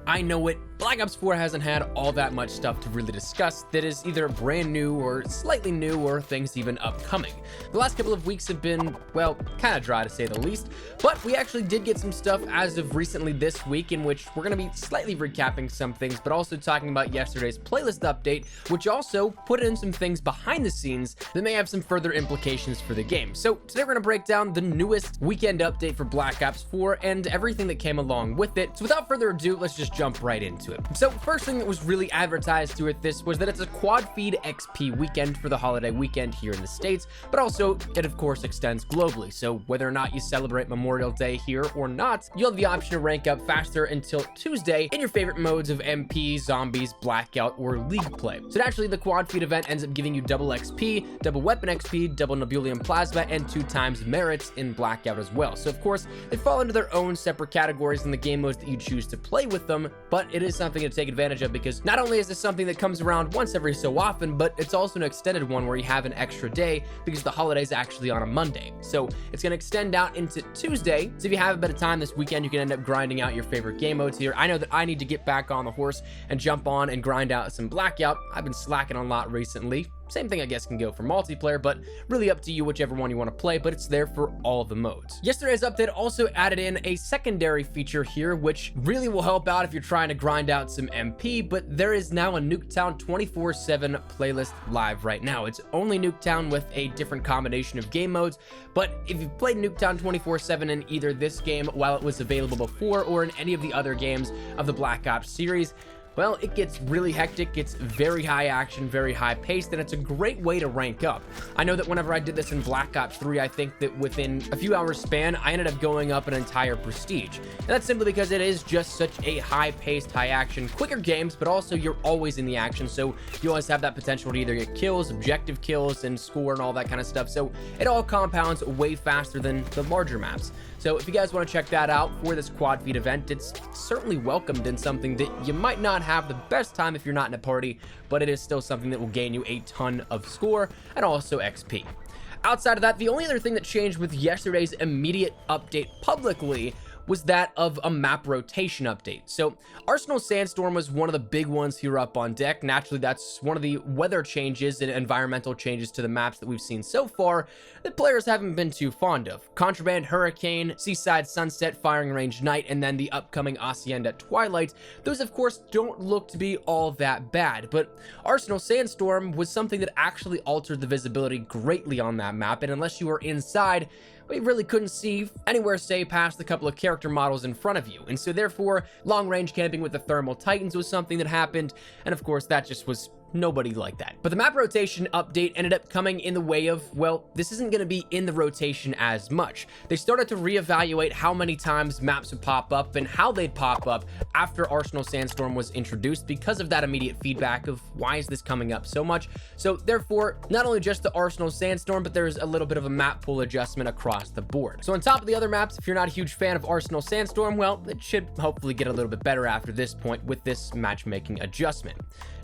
I know it. Black Ops 4 hasn't had all that much stuff to really discuss that is either brand new or slightly new or things even upcoming. The last couple of weeks have been, well, kind of dry to say the least, but we actually did get some stuff as of recently this week in which we're going to be slightly recapping some things, but also talking about yesterday's playlist update, which also put in some things behind the scenes that may have some further implications for the game. So today we're going to break down the newest weekend update for Black Ops 4 and everything that came along with it. So without further ado, let's just jump right into it. So first thing that was really advertised to it this was that it's a quad feed XP weekend for the holiday weekend here in the States, but also it of course extends globally. So whether or not you celebrate Memorial Day here or not, you'll have the option to rank up faster until Tuesday in your favorite modes of MP, Zombies, Blackout, or League play. So naturally the quad feed event ends up giving you double XP, double weapon XP, double Nebulium Plasma, and 2 times merits in Blackout as well. So of course they fall into their own separate categories in the game modes that you choose to play with them, but it is something to take advantage of because not only is this something that comes around once every so often, but it's also an extended one where you have an extra day because the holiday's actually on a Monday. So it's going to extend out into Tuesday. So if you have a bit of time this weekend, you can end up grinding out your favorite game modes here. I know that I need to get back on the horse and jump on and grind out some Blackout. I've been slacking a lot recently. Same thing I guess can go for multiplayer, but really up to you whichever one you want to play, but it's there for all the modes. Yesterday's update also added in a secondary feature here, which really will help out if you're trying to grind out some MP, but there is now a Nuketown 24/7 playlist live right now. It's only Nuketown with a different combination of game modes, but if you've played Nuketown 24/7 in either this game while it was available before or in any of the other games of the Black Ops series, well, it gets really hectic, it's very high action, very high paced, and it's a great way to rank up. I know that whenever I did this in Black Ops 3, I think that within a few hours span, I ended up going up an entire prestige. And that's simply because it is just such a high paced, high action, quicker games, but also you're always in the action, so you always have that potential to either get kills, objective kills, and score and all that kind of stuff. So it all compounds way faster than the larger maps. So if you guys want to check that out for this quad feed event, it's certainly welcomed and something that you might not have the best time if you're not in a party, but it is still something that will gain you a ton of score and also XP. Outside of that, the only other thing that changed with yesterday's immediate update publicly was that of a map rotation update. So Arsenal Sandstorm was one of the big ones here up on deck. Naturally, that's one of the weather changes and environmental changes to the maps that we've seen so far that players haven't been too fond of. Contraband Hurricane, Seaside Sunset, Firing Range Night, and then the upcoming Hacienda Twilight. Those, of course, don't look to be all that bad, but Arsenal Sandstorm was something that actually altered the visibility greatly on that map, and unless you were inside, we really couldn't see anywhere, say, past the couple of character models in front of you. And so therefore, long-range camping with the Thermal Titans was something that happened, and of course, that just was nobody like that. But the map rotation update ended up coming in the way of, well, this isn't going to be in the rotation as much. They started to reevaluate how many times maps would pop up and how they'd pop up after Arsenal Sandstorm was introduced because of that immediate feedback of why is this coming up so much. So therefore, not only just the Arsenal Sandstorm, but there's a little bit of a map pool adjustment across the board. So on top of the other maps, if you're not a huge fan of Arsenal Sandstorm, well, it should hopefully get a little bit better after this point with this matchmaking adjustment.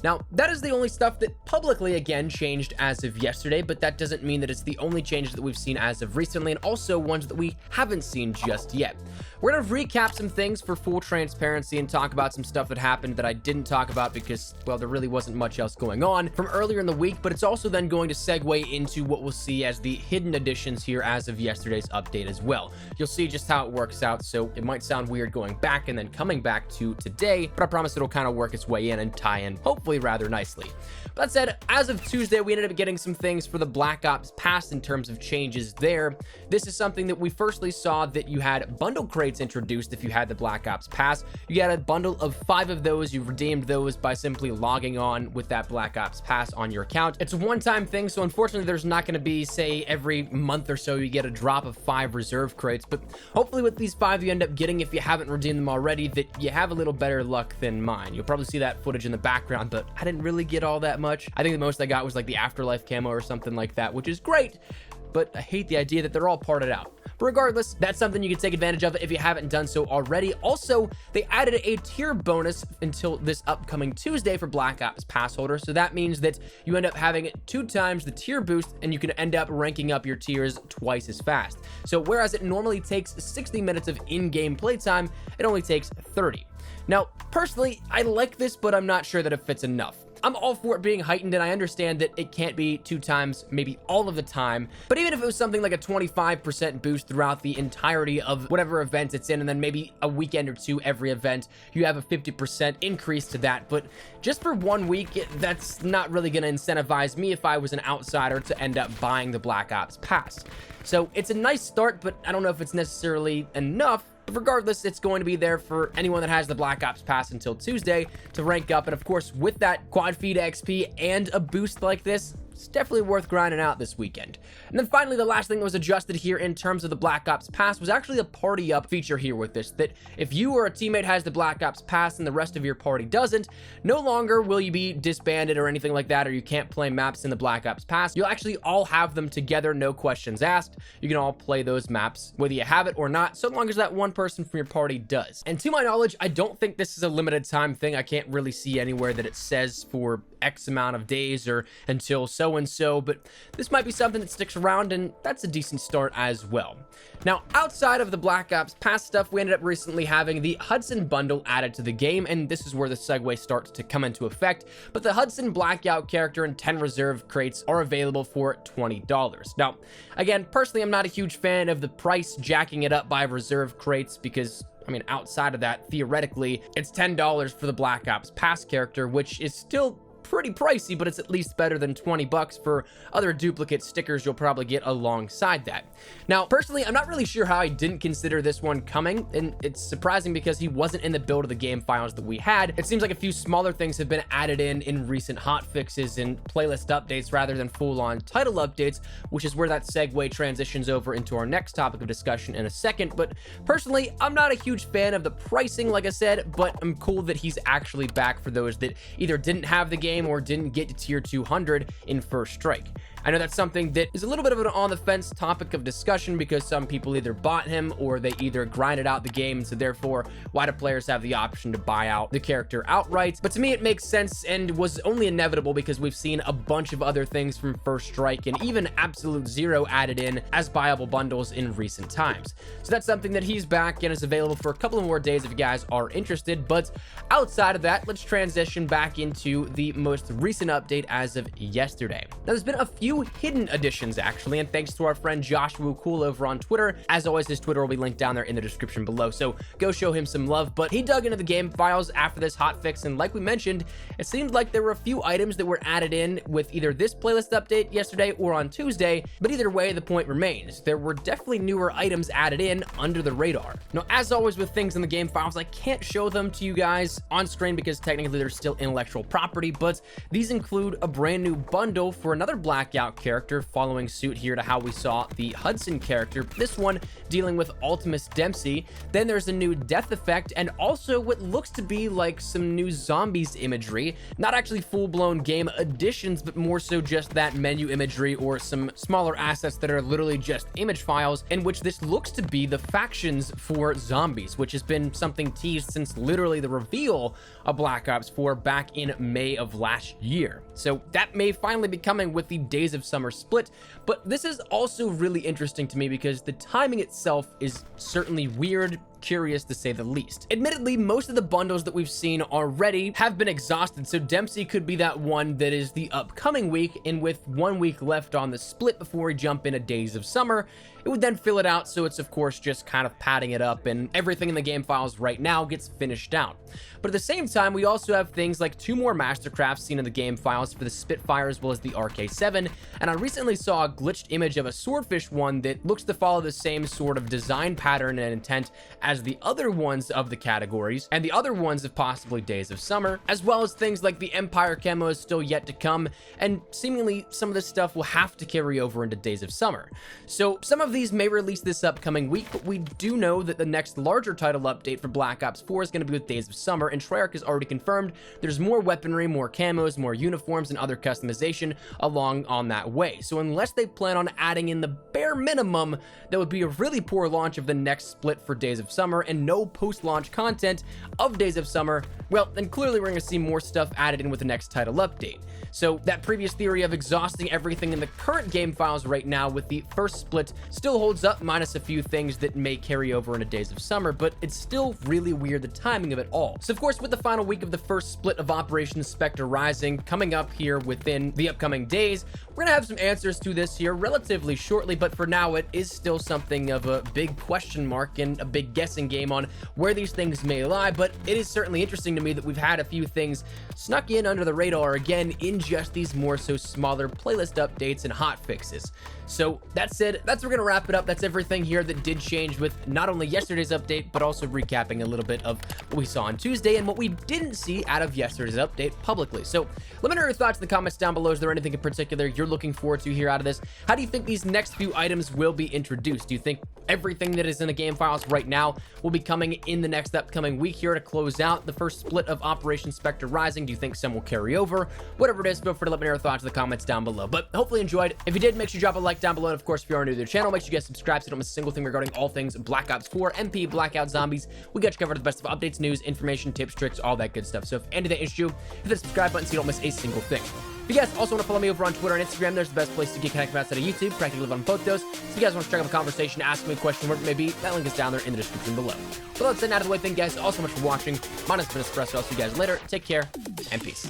Now, that is the only stuff that publicly, again, changed as of yesterday, but that doesn't mean that it's the only changes that we've seen as of recently, and also ones that we haven't seen just yet. We're going to recap some things for full transparency and talk about some stuff that happened that I didn't talk about because, well, there really wasn't much else going on from earlier in the week, but it's also then going to segue into what we'll see as the hidden additions here as of yesterday's update as well. You'll see just how it works out, so it might sound weird going back and then coming back to today, but I promise it'll kind of work its way in and tie in, hopefully rather nicely. That said, as of Tuesday, we ended up getting some things for the Black Ops Pass in terms of changes there. This is something that we firstly saw that you had bundle crates introduced if you had the Black Ops Pass. You had a bundle of 5 of those. You redeemed those by simply logging on with that Black Ops Pass on your account. It's a one-time thing, so unfortunately there's not going to be, say, every month or so you get a drop of 5 reserve crates, but hopefully with these 5 you end up getting, if you haven't redeemed them already, that you have a little better luck than mine. You'll probably see that footage in the background, but I didn't really get all that much. I think the most I got was like the Afterlife camo or something like that, which is great, but I hate the idea that they're all parted out. But regardless, that's something you can take advantage of if you haven't done so already. Also, they added a tier bonus until this upcoming Tuesday for Black Ops Pass holders. So that means that you end up having 2 times the tier boost, and you can end up ranking up your tiers twice as fast. So whereas it normally takes 60 minutes of in-game playtime, it only takes 30. Now, personally, I like this, but I'm not sure that it fits enough. I'm all for it being heightened, and I understand that it can't be 2 times, maybe all of the time, but even if it was something like a 25% boost throughout the entirety of whatever event it's in, and then maybe a weekend or 2 every event, you have a 50% increase to that. But just for 1 week, that's not really going to incentivize me if I was an outsider to end up buying the Black Ops Pass. So it's a nice start, but I don't know if it's necessarily enough. But regardless, it's going to be there for anyone that has the Black Ops Pass until Tuesday to rank up. And of course, with that quad feed XP and a boost like this, it's definitely worth grinding out this weekend. And then finally, the last thing that was adjusted here in terms of the Black Ops Pass was actually a party up feature here with this, that if you or a teammate has the Black Ops Pass and the rest of your party doesn't, no longer will you be disbanded or anything like that, or you can't play maps in the Black Ops Pass. You'll actually all have them together, no questions asked. You can all play those maps, whether you have it or not, so long as that one person from your party does. And to my knowledge, I don't think this is a limited time thing. I can't really see anywhere that it says for X amount of days or until so-and-so, but this might be something that sticks around, and that's a decent start as well. Now, outside of the Black Ops Pass stuff, we ended up recently having the Hudson bundle added to the game, and this is where the segue starts to come into effect. But the Hudson Blackout character and 10 reserve crates are available for $20. Now, again, personally, I'm not a huge fan of the price jacking it up by reserve crates, because I mean, outside of that, theoretically, it's $10 for the Black Ops Pass character, which is still pretty pricey, but it's at least better than 20 bucks for other duplicate stickers you'll probably get alongside that. Now, personally, I'm not really sure how I didn't consider this one coming, and it's surprising because he wasn't in the build of the game files that we had. It seems like a few smaller things have been added in recent hotfixes and playlist updates rather than full-on title updates, which is where that segue transitions over into our next topic of discussion in a second. But personally, I'm not a huge fan of the pricing, like I said, but I'm cool that he's actually back for those that either didn't have the game or didn't get to tier 200 in First Strike. I know that's something that is a little bit of an on-the-fence topic of discussion because some people either bought him or they either grinded out the game, so therefore, why do players have the option to buy out the character outright? But to me, it makes sense and was only inevitable because we've seen a bunch of other things from First Strike and even Absolute Zero added in as buyable bundles in recent times. So that's something that he's back and is available for a couple of more days if you guys are interested. But outside of that, let's transition back into the most recent update as of yesterday. Now, there's been a few hidden additions actually, and thanks to our friend Joshua Cool over on Twitter. As always, his Twitter will be linked down there in the description below, so go show him some love. But he dug into the game files after this hotfix, and like we mentioned, it seemed like there were a few items that were added in with either this playlist update yesterday or on Tuesday, but either way, the point remains. There were definitely newer items added in under the radar. Now, as always with things in the game files, I can't show them to you guys on screen because technically they're still intellectual property, but these include a brand new bundle for another Blackout character, following suit here to how we saw the Hudson character, this one dealing with Ultimus Dempsey. Then there's a new death effect and also what looks to be like some new zombies imagery, not actually full-blown game additions, but more so just that menu imagery or some smaller assets that are literally just image files, in which this looks to be the factions for zombies, which has been something teased since literally the reveal of Black Ops 4 back in May of last year. So that may finally be coming with the Days of Summer split, but this is also really interesting to me because the timing itself is certainly weird, curious to say the least. Admittedly, most of the bundles that we've seen already have been exhausted, so Dempsey could be that one that is the upcoming week, and with 1 week left on the split before we jump into Days of Summer, it would then fill it out, so it's of course just kind of padding it up and everything in the game files right now gets finished out. But at the same time, we also have things like 2 more Mastercrafts seen in the game files for the Spitfire as well as the RK7, and I recently saw a glitched image of a Swordfish one that looks to follow the same sort of design pattern and intent as the other ones of the categories, and the other ones of possibly Days of Summer, as well as things like the Empire camo is still yet to come, and seemingly some of this stuff will have to carry over into Days of Summer. So some of these may release this upcoming week, but we do know that the next larger title update for Black Ops 4 is going to be with Days of Summer, and Treyarch has already confirmed there's more weaponry, more camos, more uniforms, and other customization along on that way. So unless they plan on adding in the bare minimum, that would be a really poor launch of the next split for Days of Summer and no post-launch content of Days of Summer, well, then clearly we're going to see more stuff added in with the next title update. So that previous theory of exhausting everything in the current game files right now with the first split still holds up, minus a few things that may carry over into Days of Summer, but it's still really weird, the timing of it all. So of course, with the final week of the first split of Operation Spectre Rising coming up here within the upcoming days, we're gonna have some answers to this here relatively shortly, but for now it is still something of a big question mark and a big guessing game on where these things may lie. But it is certainly interesting to me that we've had a few things snuck in under the radar again in just these more so smaller playlist updates and hot fixes. So that said, that's where we're gonna wrap it up. That's everything here that did change with not only yesterday's update, but also recapping a little bit of what we saw on Tuesday and what we didn't see out of yesterday's update publicly. So let me know your thoughts in the comments down below. Is there anything in particular you're looking forward to here out of this? How do you think these next few items will be introduced? Do you think everything that is in the game files right now will be coming in the next upcoming week here to close out the first split of Operation Spectre Rising? Do you think some will carry over? Whatever it is, feel free to let me know your thoughts in the comments down below. But hopefully you enjoyed. If you did, make sure you drop a like down below. And of course, if you are new to the channel, make sure you guys subscribe so you don't miss a single thing regarding all things Black Ops 4, MP, Blackout Zombies. We got you covered with the best of updates, news, information, tips, tricks, all that good stuff. So if any of that interests you, hit the subscribe button so you don't miss a single thing. If you guys also want to follow me over on Twitter and Instagram, there's the best place to get connected outside of YouTube. Practically live on both those. So if you guys want to strike up a conversation, ask me a question, whatever it may be, that link is down there in the description below. But let's get out of the way. Thank you guys all so much for watching. Mine has been Espresso. I'll see you guys later. Take care and peace.